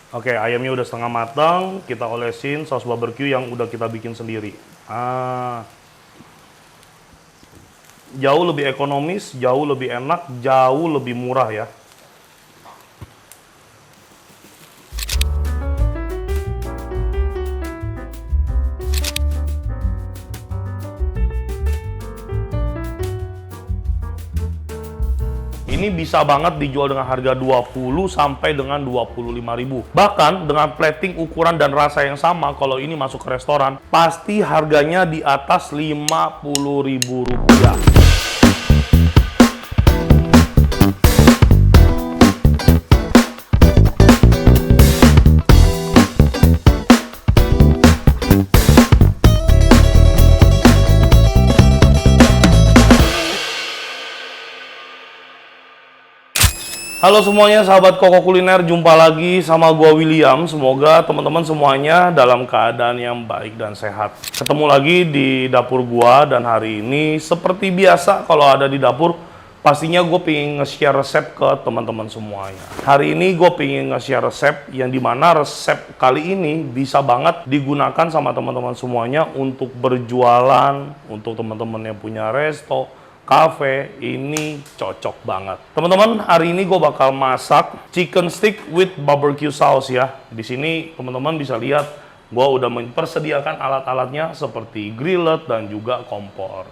Oke, ayamnya udah setengah matang, kita olesin saus barbeque yang udah kita bikin sendiri. Jauh lebih ekonomis, jauh lebih enak, jauh lebih murah ya. Ini bisa banget dijual dengan harga 20 sampai dengan 25.000. Bahkan dengan plating ukuran dan rasa yang sama, kalau ini masuk ke restoran, pasti harganya di atas 50.000 rupiah. Halo semuanya, sahabat Koko Kuliner, jumpa lagi sama gua William. Semoga teman-teman semuanya dalam keadaan yang baik dan sehat. Ketemu lagi di dapur gua, dan hari ini seperti biasa kalau ada di dapur, pastinya gue pengen nge-share resep ke teman-teman semuanya. Hari ini gue pengen nge-share resep yang dimana resep kali ini bisa banget digunakan sama teman-teman semuanya untuk berjualan, untuk teman-teman yang punya resto, cafe. Ini cocok banget. Teman-teman, hari ini gue bakal masak chicken stick with barbecue sauce ya. Di sini teman-teman bisa lihat gue udah mempersediakan alat-alatnya seperti grillet dan juga kompor.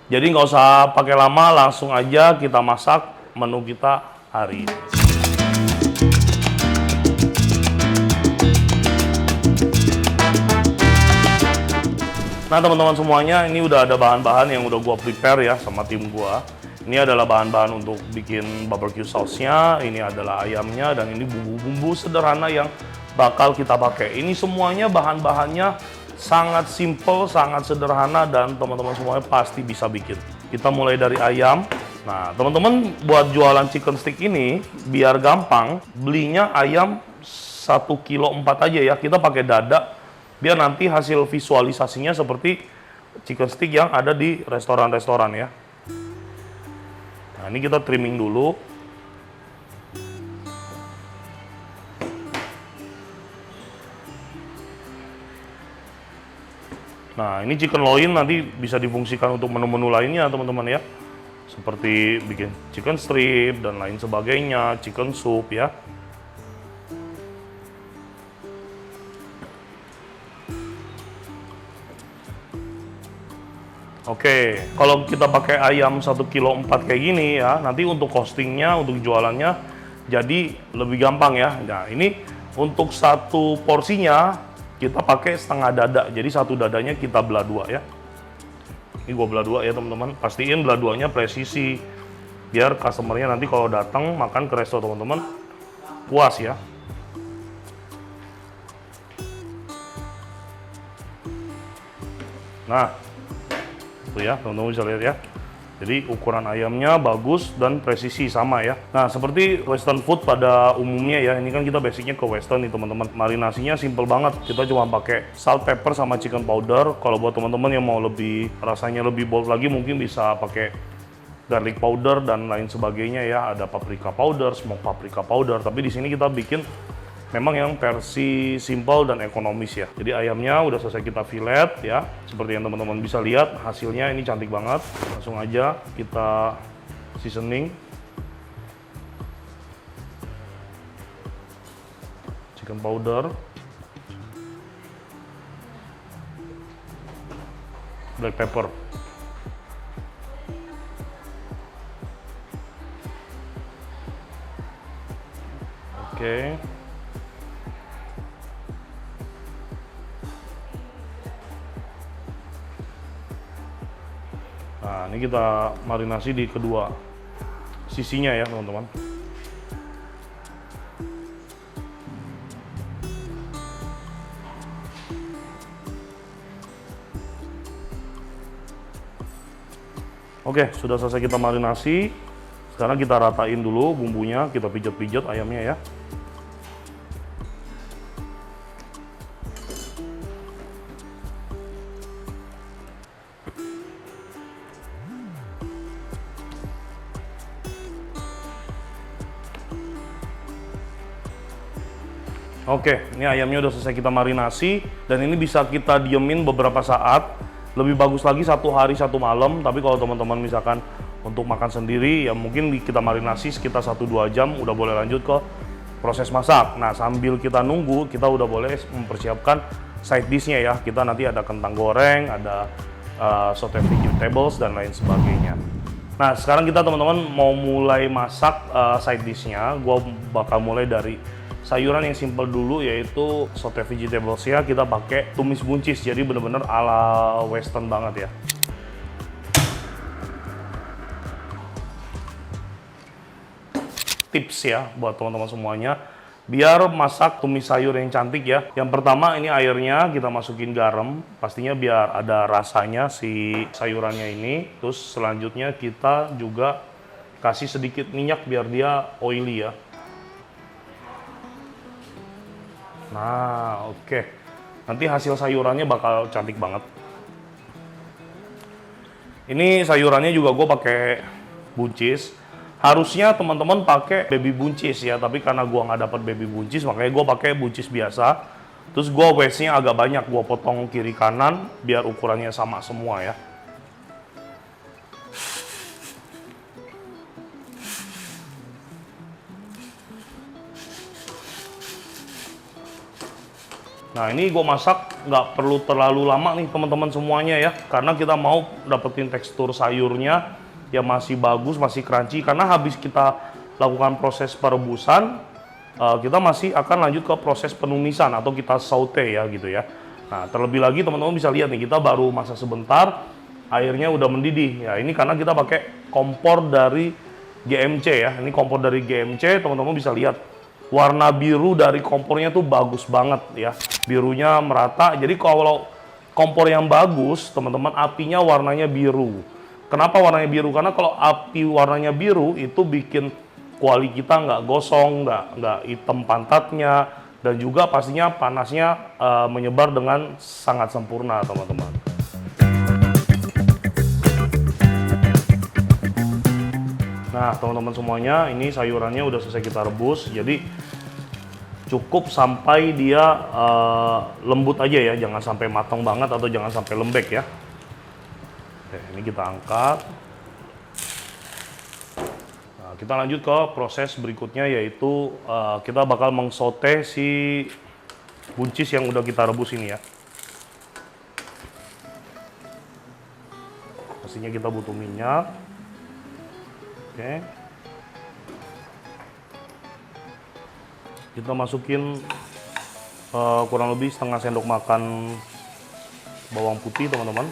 Jadi nggak usah pakai lama, langsung aja kita masak menu kita hari ini. Nah teman-teman semuanya, ini udah ada bahan-bahan yang udah gua prepare ya sama tim gua. Ini adalah bahan-bahan untuk bikin barbecue sauce-nya, ini adalah ayamnya, dan ini bumbu-bumbu sederhana yang bakal kita pakai. Ini semuanya bahan-bahannya sangat simple, sangat sederhana, dan teman-teman semuanya pasti bisa bikin. Kita mulai dari ayam. Nah teman-teman, buat jualan chicken stick ini biar gampang, belinya ayam 1,4 kilo aja ya. Kita pakai dada, biar nanti hasil visualisasinya seperti chicken stick yang ada di restoran-restoran ya. Nah ini kita trimming dulu. Nah ini chicken loin nanti bisa difungsikan untuk menu-menu lainnya teman-teman ya, seperti bikin chicken strip dan lain sebagainya, chicken soup ya. Oke, kalau kita pakai ayam 1,4 kilo kayak gini ya, nanti untuk costingnya, untuk jualannya jadi lebih gampang ya. Nah ini untuk satu porsinya kita pakai setengah dada, jadi satu dadanya kita belah dua ya. Ini gua belah dua ya teman-teman, pastiin belah duanya presisi, biar customernya nanti kalau datang makan ke resto teman-teman puas ya. Nah ya teman-teman bisa lihat ya, jadi ukuran ayamnya bagus dan presisi sama ya. Nah seperti western food pada umumnya ya, ini kan kita basicnya ke western nih teman-teman. Marinasinya simple banget, kita cuma pakai salt, pepper, sama chicken powder. Kalau buat teman-teman yang mau lebih rasanya lebih bold lagi, mungkin bisa pakai garlic powder dan lain sebagainya ya. Ada paprika powder, smoked paprika powder, tapi di sini kita bikin memang yang versi simple dan ekonomis ya. Jadi ayamnya udah selesai kita fillet ya. Seperti yang teman-teman bisa lihat, hasilnya ini cantik banget. Langsung aja kita seasoning. Chicken powder. Black pepper. Oke. Nah, ini kita marinasi di kedua sisinya ya, teman-teman. Oke, sudah selesai kita marinasi. Sekarang kita ratain dulu bumbunya, kita pijat-pijat ayamnya ya. Oke, ini ayamnya udah selesai kita marinasi dan ini bisa kita diemin beberapa saat. Lebih bagus lagi 1 hari 1 malam, tapi kalau teman-teman misalkan untuk makan sendiri ya mungkin kita marinasi sekitar 1-2 jam udah boleh lanjut ke proses masak. Nah, sambil kita nunggu, kita udah boleh mempersiapkan side dish-nya ya. Kita nanti ada kentang goreng, ada sauté vegetables dan lain sebagainya. Nah, sekarang kita teman-teman mau mulai masak side dish-nya. Gua bakal mulai dari sayuran yang simple dulu, yaitu sauté vegetables-nya kita pakai tumis buncis, jadi bener-bener ala western banget ya. Tips ya buat teman-teman semuanya, biar masak tumis sayur yang cantik ya. Yang pertama ini airnya kita masukin garam, pastinya biar ada rasanya si sayurannya ini. Terus selanjutnya kita juga kasih sedikit minyak biar dia oily ya. Nah, oke. Nanti hasil sayurannya bakal cantik banget. Ini sayurannya juga gue pakai buncis. Harusnya teman-teman pakai baby buncis ya, tapi karena gue nggak dapat baby buncis, makanya gue pakai buncis biasa. Terus gue waste-nya agak banyak, gue potong kiri kanan biar ukurannya sama semua ya. Nah, ini gue masak nggak perlu terlalu lama nih teman-teman semuanya ya, karena kita mau dapetin tekstur sayurnya yang masih bagus, masih crunchy. Karena habis kita lakukan proses perebusan, kita masih akan lanjut ke proses penumisan atau kita saute ya gitu ya. Nah, terlebih lagi teman-teman bisa lihat nih, kita baru masak sebentar, airnya udah mendidih ya. Ini karena kita pakai kompor dari GMC ya. Ini kompor dari GMC, teman-teman bisa lihat. Warna biru dari kompornya tuh bagus banget ya, birunya merata. Jadi kalau kompor yang bagus teman-teman, apinya warnanya biru. Kenapa warnanya biru? Karena kalau api warnanya biru itu bikin kuali kita nggak gosong, nggak hitam pantatnya, dan juga pastinya panasnya menyebar dengan sangat sempurna teman-teman. Nah, teman-teman semuanya, ini sayurannya udah selesai kita rebus, jadi cukup sampai dia lembut aja ya, jangan sampai matang banget atau jangan sampai lembek ya. Oke, ini kita angkat. Nah, kita lanjut ke proses berikutnya, yaitu kita bakal mengsote si buncis yang udah kita rebus ini ya. Pastinya kita butuh minyak. Oke. Kita masukin kurang lebih setengah sendok makan bawang putih teman-teman.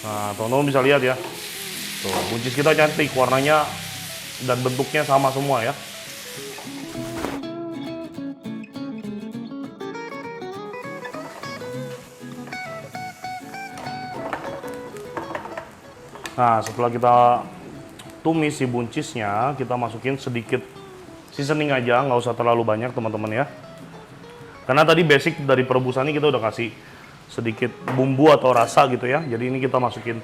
Nah, teman-teman bisa lihat ya. Tuh, buncis kita cantik, warnanya dan bentuknya sama semua ya. Nah, setelah kita tumis si buncisnya, kita masukin sedikit seasoning aja, nggak usah terlalu banyak teman-teman ya. Karena tadi basic dari perebusan ini kita udah kasih sedikit bumbu atau rasa gitu ya. Jadi ini kita masukin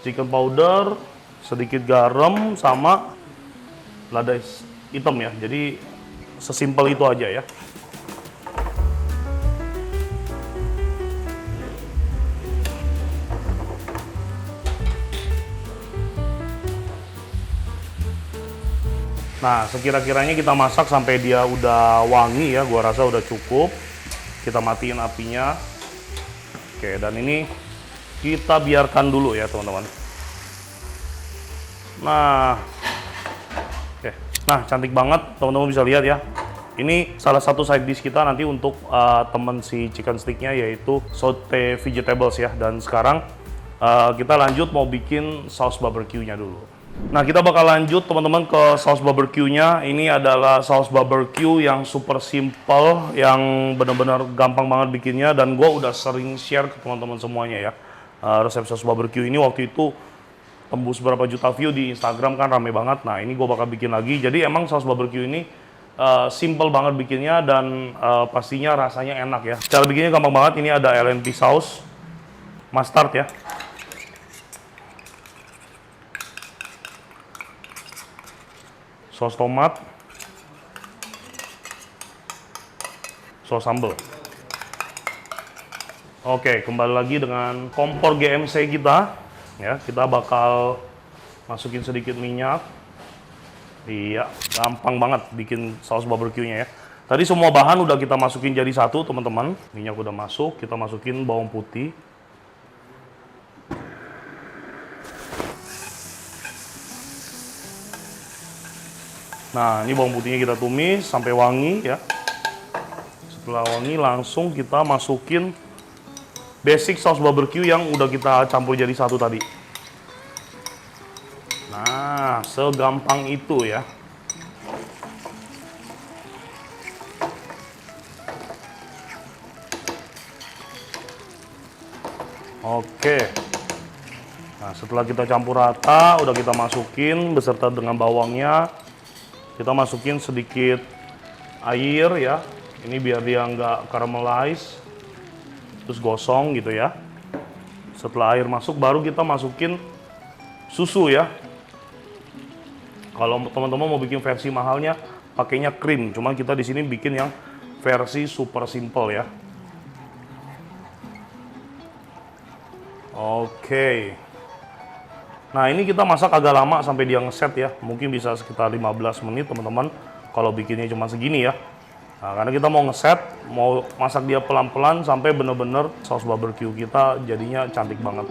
chicken powder, sedikit garam, sama lada hitam ya. Jadi sesimpel itu aja ya. Nah, sekira-kiranya kita masak sampai dia udah wangi ya, gua rasa udah cukup. Kita matiin apinya. Oke, dan ini kita biarkan dulu ya, teman-teman. Nah, oke. Nah, cantik banget, teman-teman bisa lihat ya. Ini salah satu side dish kita nanti untuk temen si chicken sticknya, yaitu sauté vegetables ya. Dan sekarang kita lanjut mau bikin saus barbecue-nya dulu. Nah, kita bakal lanjut teman-teman ke saus barbecue-nya. Ini adalah saus barbecue yang super simple, yang benar-benar gampang banget bikinnya, dan gue udah sering share ke teman-teman semuanya ya. Resep saus barbecue ini waktu itu tembus berapa juta view di Instagram kan, rame banget. Nah, ini gue bakal bikin lagi. Jadi emang saus barbecue ini simple banget bikinnya, dan pastinya rasanya enak ya. Cara bikinnya gampang banget. Ini ada LNP saus, mustard ya. Saus tomat, saus sambal. Oke, kembali lagi dengan kompor GMC kita. Ya, kita bakal masukin sedikit minyak. Iya, gampang banget bikin saus barbecue-nya ya. Tadi semua bahan udah kita masukin jadi satu, teman-teman. Minyak udah masuk, kita masukin bawang putih. Nah, ini bawang putihnya kita tumis sampai wangi ya. Setelah wangi langsung kita masukin basic saus barbecue yang udah kita campur jadi satu tadi. Nah, segampang itu ya. Oke. Nah, setelah kita campur rata, udah kita masukin beserta dengan bawangnya. Kita masukin sedikit air ya, ini biar dia nggak caramelize, terus gosong gitu ya. Setelah air masuk, baru kita masukin susu ya. Kalau teman-teman mau bikin versi mahalnya, pakainya krim. Cuman kita di sini bikin yang versi super simple ya. Oke. Nah, ini kita masak agak lama sampai dia ngeset ya. Mungkin bisa sekitar 15 menit teman-teman kalau bikinnya cuma segini ya. Nah, karena kita mau ngeset, mau masak dia pelan-pelan sampai bener-bener saus barbecue kita jadinya cantik banget.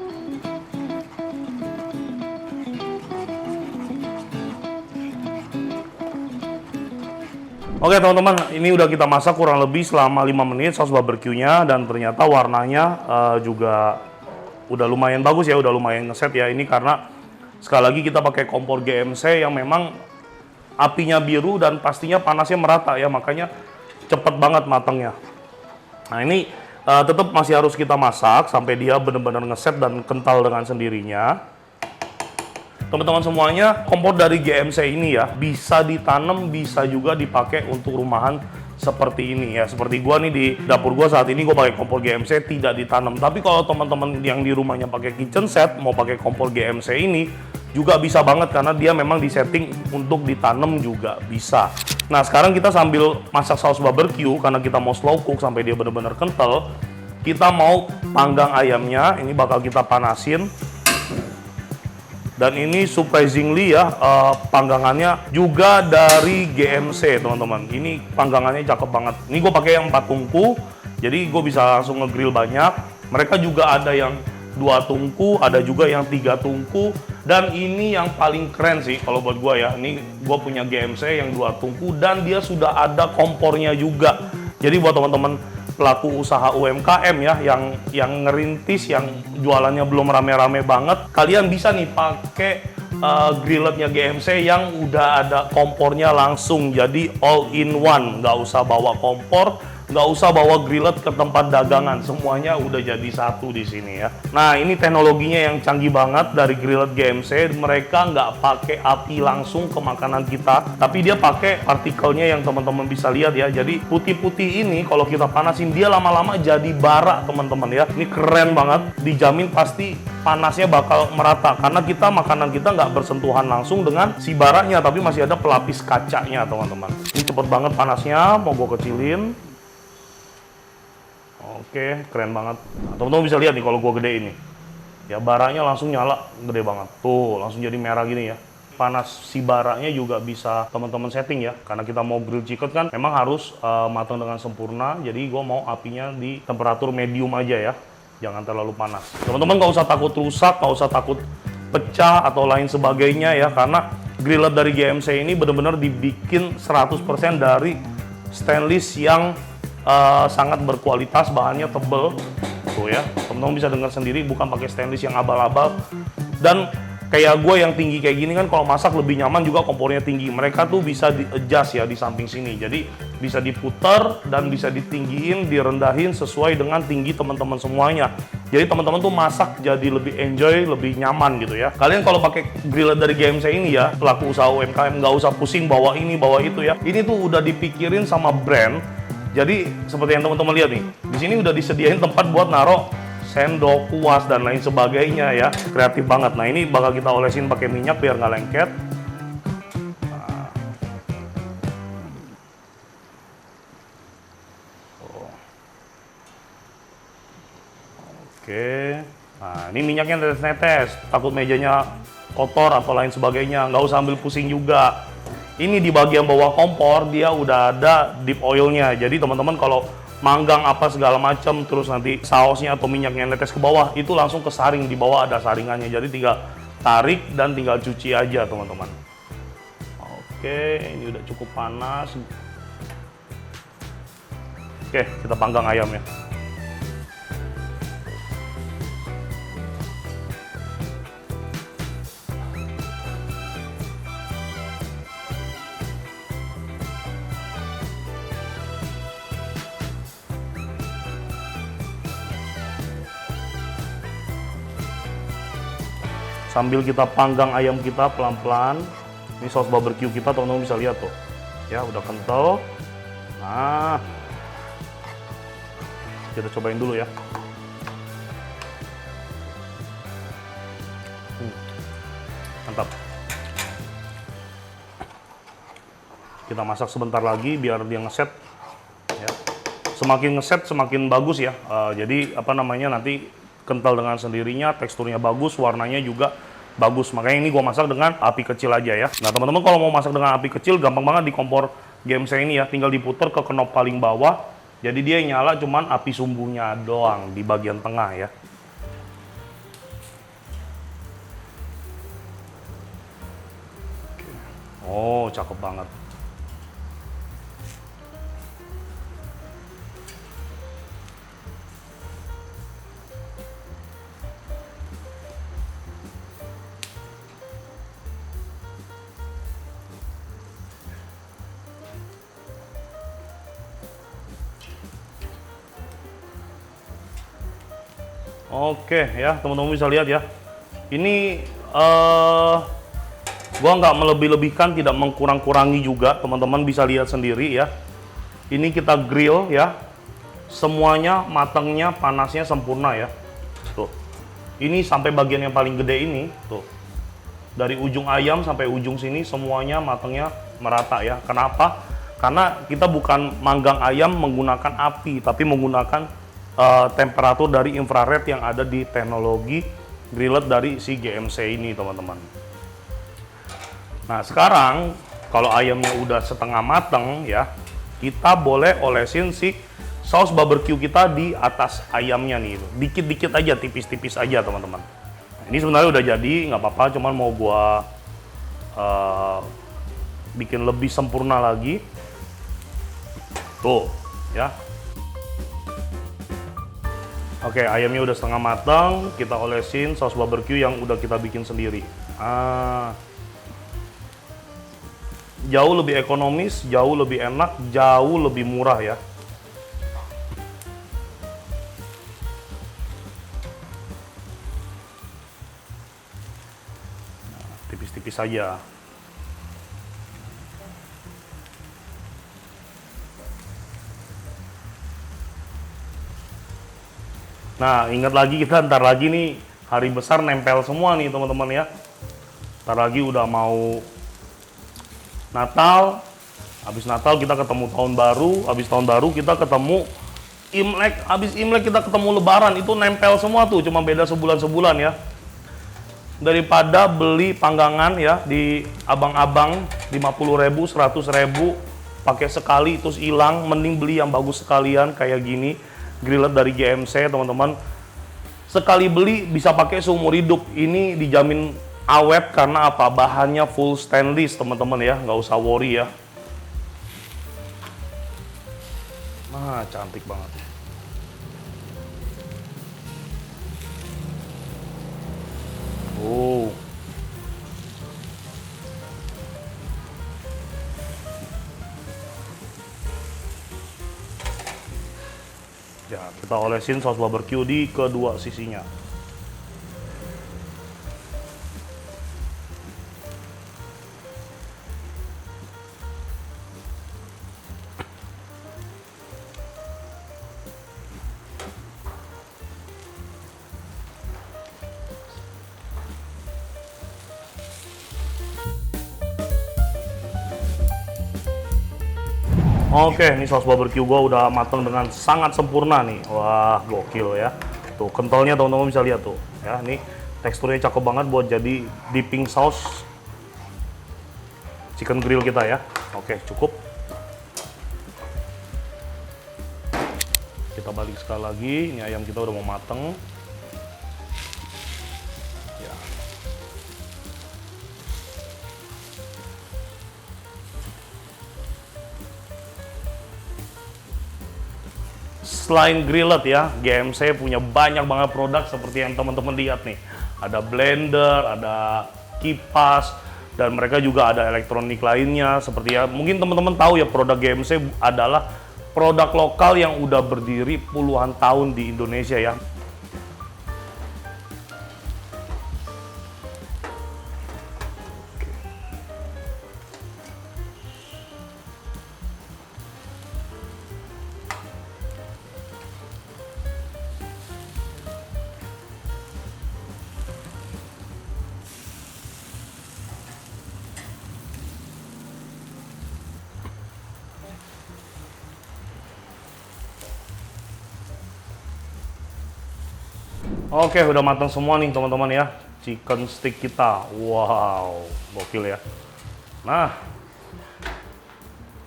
Oke teman-teman, ini udah kita masak kurang lebih selama 5 menit saus barbecue-nya, dan ternyata warnanya juga udah lumayan bagus ya, udah lumayan ngeset ya. Ini karena sekali lagi kita pakai kompor GMC yang memang apinya biru dan pastinya panasnya merata ya, makanya cepet banget matangnya. Nah, ini tetap masih harus kita masak sampai dia benar-benar ngeset dan kental dengan sendirinya. Teman-teman semuanya, kompor dari GMC ini ya bisa ditanam, bisa juga dipakai untuk rumahan seperti ini ya. Seperti gua nih di dapur gua saat ini gua pakai kompor GMC tidak ditanam. Tapi kalau teman-teman yang di rumahnya pakai kitchen set mau pakai kompor GMC ini juga bisa banget, karena dia memang disetting untuk ditanam juga bisa. Nah, sekarang kita sambil masak saus barbecue karena kita mau slow cook sampai dia benar-benar kental. Kita mau panggang ayamnya, ini bakal kita panasin. Dan ini surprisingly ya, panggangannya juga dari GMC teman-teman. Ini panggangannya cakep banget. Ini gue pakai yang 4 tungku, jadi gue bisa langsung ngegrill banyak. Mereka juga ada yang 2 tungku, ada juga yang 3 tungku. Dan ini yang paling keren sih kalau buat gue ya. Ini gue punya GMC yang 2 tungku dan dia sudah ada kompornya juga. Jadi buat teman-teman pelaku usaha UMKM ya, yang ngerintis, yang jualannya belum rame-rame banget, kalian bisa nih pakai grilletnya GMC yang udah ada kompornya langsung, jadi all in one, nggak usah bawa kompor, nggak usah bawa grillet ke tempat dagangan, semuanya udah jadi satu di sini ya. Nah, ini teknologinya yang canggih banget dari grillet GMC. Mereka nggak pakai api langsung ke makanan kita, tapi dia pakai partikelnya yang teman-teman bisa lihat ya. Jadi putih-putih ini kalau kita panasin dia lama-lama jadi bara teman-teman ya. Ini keren banget, dijamin pasti panasnya bakal merata karena makanan kita nggak bersentuhan langsung dengan si baranya, tapi masih ada pelapis kacanya teman-teman. Ini cepet banget panasnya, mau gue kecilin. Oke, keren banget. Nah, teman-teman bisa lihat nih kalau gue gede ini. Ya, baranya langsung nyala, gede banget. Tuh, langsung jadi merah gini ya. Panas si baranya juga bisa teman-teman setting ya. Karena kita mau grill chicken kan memang harus matang dengan sempurna. Jadi gue mau apinya di temperatur medium aja ya. Jangan terlalu panas. Teman-teman nggak usah takut rusak, nggak usah takut pecah atau lain sebagainya ya. Karena grillet dari GMC ini benar-benar dibikin 100% dari stainless yang sangat berkualitas, bahannya tebel tuh ya, teman-teman bisa dengar sendiri, bukan pakai stainless yang abal-abal. Dan kayak gue yang tinggi kayak gini kan, kalau masak lebih nyaman juga kompornya tinggi. Mereka tuh bisa di-adjust ya di samping sini. Jadi bisa diputar dan bisa ditinggiin, direndahin sesuai dengan tinggi teman-teman semuanya. Jadi teman-teman tuh masak jadi lebih enjoy, lebih nyaman gitu ya. Kalian kalau pakai griller dari GMC ini ya, pelaku usaha UMKM nggak usah pusing bawa ini, bawa itu ya. Ini tuh udah dipikirin sama brand. Jadi seperti yang teman-teman lihat nih, di sini udah disediain tempat buat naruh sendok, kuas, dan lain sebagainya ya. Kreatif banget. Nah ini bakal kita olesin pakai minyak biar nggak lengket. Nah. Oke. Nah ini minyaknya netes-netes. Takut mejanya kotor atau lain sebagainya. Nggak usah ambil pusing juga. Ini di bagian bawah kompor dia udah ada deep oilnya. Jadi teman-teman kalau manggang apa segala macam, terus nanti sausnya atau minyaknya netes ke bawah, itu langsung kesaring, di bawah ada saringannya. Jadi tinggal tarik dan tinggal cuci aja teman-teman. Oke, ini udah cukup panas. Oke, kita panggang ayamnya. Sambil kita panggang ayam kita pelan-pelan. Ini saus barbecue kita teman-teman bisa lihat tuh. Ya, udah kental. Nah, kita cobain dulu ya. Mantap. Kita masak sebentar lagi biar dia ngeset. Ya. Semakin ngeset semakin bagus ya. Jadi apa namanya, nanti kental dengan sendirinya, teksturnya bagus, warnanya juga bagus. Makanya ini gue masak dengan api kecil aja ya. Nah teman-teman kalau mau masak dengan api kecil gampang banget di kompor GMC ini ya. Tinggal diputer ke knob paling bawah. Jadi dia nyala cuman api sumbunya doang di bagian tengah ya. Oh cakep banget. Oke ya, teman-teman bisa lihat ya. Ini gua nggak melebih-lebihkan, tidak mengkurang-kurangi juga. Teman-teman bisa lihat sendiri ya. Ini kita grill ya. Semuanya matangnya, panasnya sempurna ya. Tuh. Ini sampai bagian yang paling gede ini, tuh. Dari ujung ayam sampai ujung sini semuanya matangnya merata ya. Kenapa? Karena kita bukan manggang ayam menggunakan api, tapi menggunakan temperatur dari infrared yang ada di teknologi griller dari si GMC ini teman-teman. Nah sekarang kalau ayamnya udah setengah matang ya, kita boleh olesin si saus barbecue kita di atas ayamnya nih, dikit-dikit aja, tipis-tipis aja teman-teman. Nah, ini sebenarnya udah jadi, nggak apa-apa, cuman mau gua bikin lebih sempurna lagi. Tuh ya. Oke, ayamnya udah setengah matang, kita olesin saus barbecue yang udah kita bikin sendiri. Jauh lebih ekonomis, jauh lebih enak, jauh lebih murah ya. Nah, tipis-tipis saja. Nah, ingat lagi kita ntar lagi nih hari besar nempel semua nih teman-teman ya. Ntar lagi udah mau Natal, habis Natal kita ketemu tahun baru, habis tahun baru kita ketemu Imlek, habis Imlek kita ketemu Lebaran, itu nempel semua tuh, cuma beda sebulan-sebulan ya. Daripada beli panggangan ya di abang-abang 50.000, 100.000 pakai sekali terus hilang, mending beli yang bagus sekalian kayak gini. Griller dari GMC teman-teman, sekali beli bisa pakai seumur hidup. Ini dijamin awet karena apa? Bahannya full stainless teman-teman ya, nggak usah worry ya. Nah cantik banget. Oh Ya, kita olesin saus barbecue di kedua sisinya. Oke, ini saus barbecue gua udah matang dengan sangat sempurna nih. Wah, gokil ya. Tuh, kentalnya teman-teman bisa lihat tuh. Ya, ini teksturnya cakep banget buat jadi dipping saus chicken grill kita ya. Oke, cukup. Kita balik sekali lagi. Ini ayam kita udah mau mateng. Ya. Selain grillet ya, GMC punya banyak banget produk seperti yang teman-teman lihat nih. Ada blender, ada kipas, dan mereka juga ada elektronik lainnya seperti ya. Mungkin teman-teman tahu ya produk GMC adalah produk lokal yang udah berdiri puluhan tahun di Indonesia ya. Oke, udah matang semua nih teman-teman ya. Chicken stick kita. Wow, gokil ya. Nah,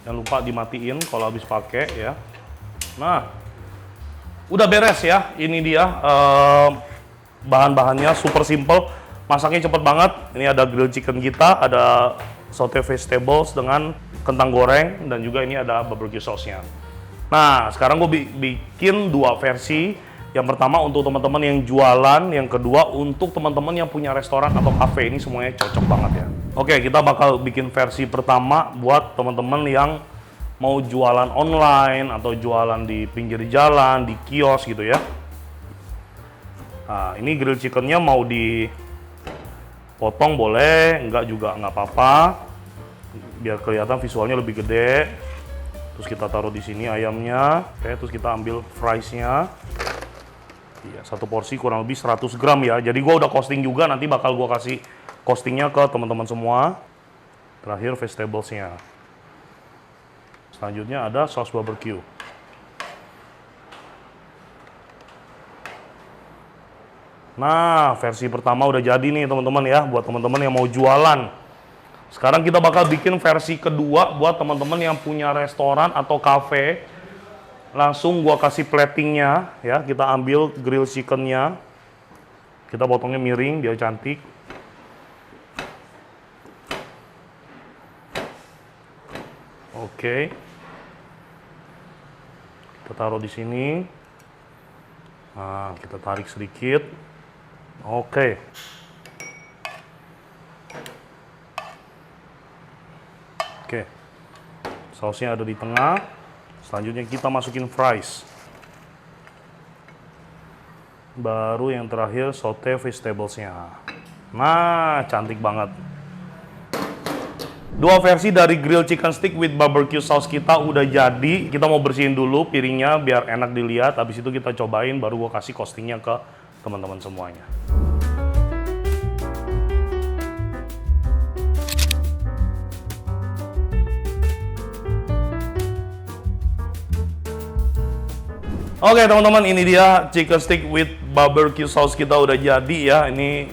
jangan lupa dimatiin kalau habis pakai ya. Nah, udah beres ya. Ini dia bahan-bahannya super simple. Masaknya cepet banget. Ini ada grill chicken kita, ada saute vegetables dengan kentang goreng, dan juga ini ada barbecue sauce-nya. Nah, sekarang gue bikin dua versi. Yang pertama untuk teman-teman yang jualan, yang kedua untuk teman-teman yang punya restoran atau cafe. Ini semuanya cocok banget ya. Oke, kita bakal bikin versi pertama buat teman-teman yang mau jualan online atau jualan di pinggir jalan, di kios gitu ya. Nah, ini grill chickennya mau dipotong boleh, enggak juga nggak apa-apa. Biar kelihatan visualnya lebih gede. Terus kita taruh di sini ayamnya. Oke, terus kita ambil fries-nya. Iya, satu porsi kurang lebih 100 gram ya. Jadi gua udah costing juga, nanti bakal gua kasih costingnya ke teman-teman semua. Terakhir vegetables-nya. Selanjutnya ada saus barbecue. Nah, versi pertama udah jadi nih teman-teman ya, buat teman-teman yang mau jualan. Sekarang kita bakal bikin versi kedua buat teman-teman yang punya restoran atau cafe. Langsung gua kasih platingnya ya. Kita ambil grill chickennya, kita potongnya miring biar cantik. Oke, kita taruh di sini. Nah, kita tarik sedikit. Oke. Oke, sausnya ada di tengah. Selanjutnya kita masukin fries. Baru yang terakhir saute vegetables-nya. Nah, cantik banget. Dua versi dari grill chicken stick with barbecue sauce kita udah jadi. Kita mau bersihin dulu piringnya biar enak dilihat. Habis itu kita cobain, baru gua kasih costingnya ke teman-teman semuanya. Oke teman-teman, ini dia chicken stick with barbecue sauce kita udah jadi ya. Ini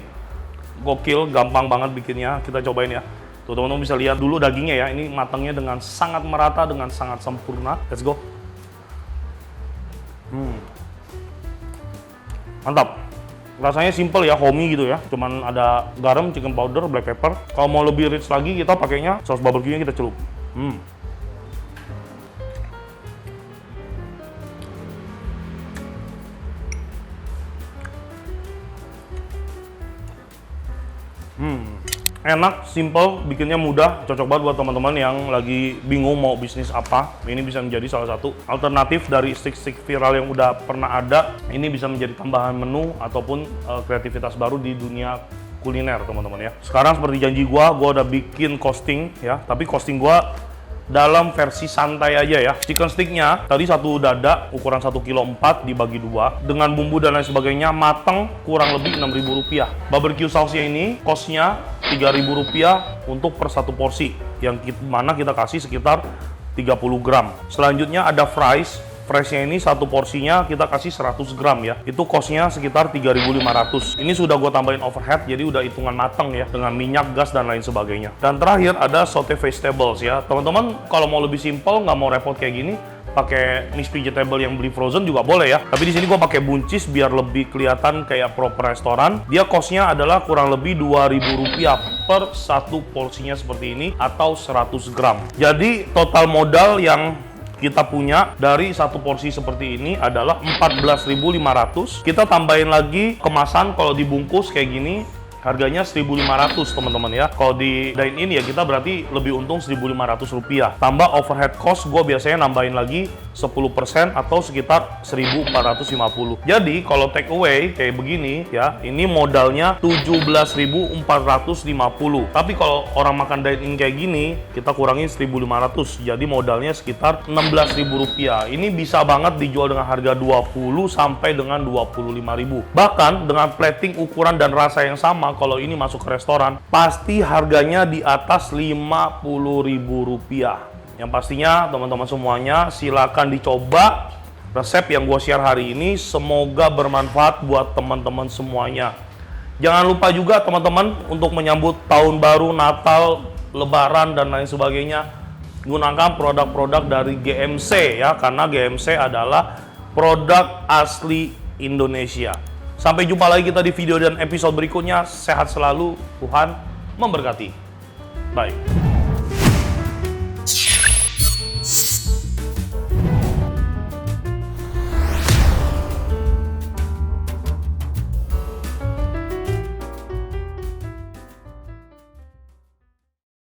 gokil, gampang banget bikinnya. Kita cobain ya. Tuh teman-teman bisa lihat dulu dagingnya ya. Ini matangnya dengan sangat merata, dengan sangat sempurna. Let's go. Mantap. Rasanya simple ya, homey gitu ya. Cuman ada garam, chicken powder, black pepper. Kalau mau lebih rich lagi, kita pakainya saus barbecue-nya kita celup. Enak, simple, bikinnya mudah, cocok banget buat teman-teman yang lagi bingung mau bisnis apa. Ini bisa menjadi salah satu alternatif dari stick-stick viral yang udah pernah ada. Ini bisa menjadi tambahan menu ataupun kreativitas baru di dunia kuliner, teman-teman ya. Sekarang seperti janji gua udah bikin costing ya, tapi costing gua dalam versi santai aja ya. Chicken sticknya tadi satu dada ukuran 1,4 kg dibagi dua dengan bumbu dan lain sebagainya, mateng, kurang lebih Rp6.000. Barbecue sausnya ini costnya Rp3.000 untuk per satu porsi, yang mana kita kasih sekitar 30 gram. Selanjutnya ada Friesnya ini satu porsinya kita kasih 100 gram ya. Itu costnya sekitar 3.500. Ini sudah gue tambahin overhead, jadi udah hitungan mateng ya, dengan minyak, gas, dan lain sebagainya. Dan terakhir ada saute vegetables ya. Teman-teman kalau mau lebih simple, nggak mau repot kayak gini, pakai mixed vegetable yang beli frozen juga boleh ya. Tapi di sini gue pakai buncis biar lebih kelihatan kayak proper restoran. Dia costnya adalah kurang lebih Rp2.000 per satu porsinya seperti ini, atau 100 gram. Jadi total modal yang kita punya dari satu porsi seperti ini adalah Rp14.500. Kita tambahin lagi kemasan, kalau dibungkus kayak gini harganya Rp1.500 teman-teman ya. Kalau di dine in ya kita berarti lebih untung Rp1.500. Tambah overhead cost, gue biasanya nambahin lagi 10% atau sekitar 1.450. Jadi kalau take away kayak begini ya, ini modalnya 17.450. Tapi kalau orang makan dine in kayak gini, kita kurangin 1.500. Jadi modalnya sekitar Rp16.000. Ini bisa banget dijual dengan harga 20 sampai dengan 25.000. Bahkan dengan plating ukuran dan rasa yang sama, kalau ini masuk ke restoran, pasti harganya di atas Rp50.000. Yang pastinya teman-teman semuanya silakan dicoba resep yang gue share hari ini. Semoga bermanfaat buat teman-teman semuanya. Jangan lupa juga teman-teman untuk menyambut tahun baru, Natal, Lebaran, dan lain sebagainya, gunakan produk-produk dari GMC ya, karena GMC adalah produk asli Indonesia. Sampai jumpa lagi kita di video dan episode berikutnya. Sehat selalu, Tuhan memberkati. Bye.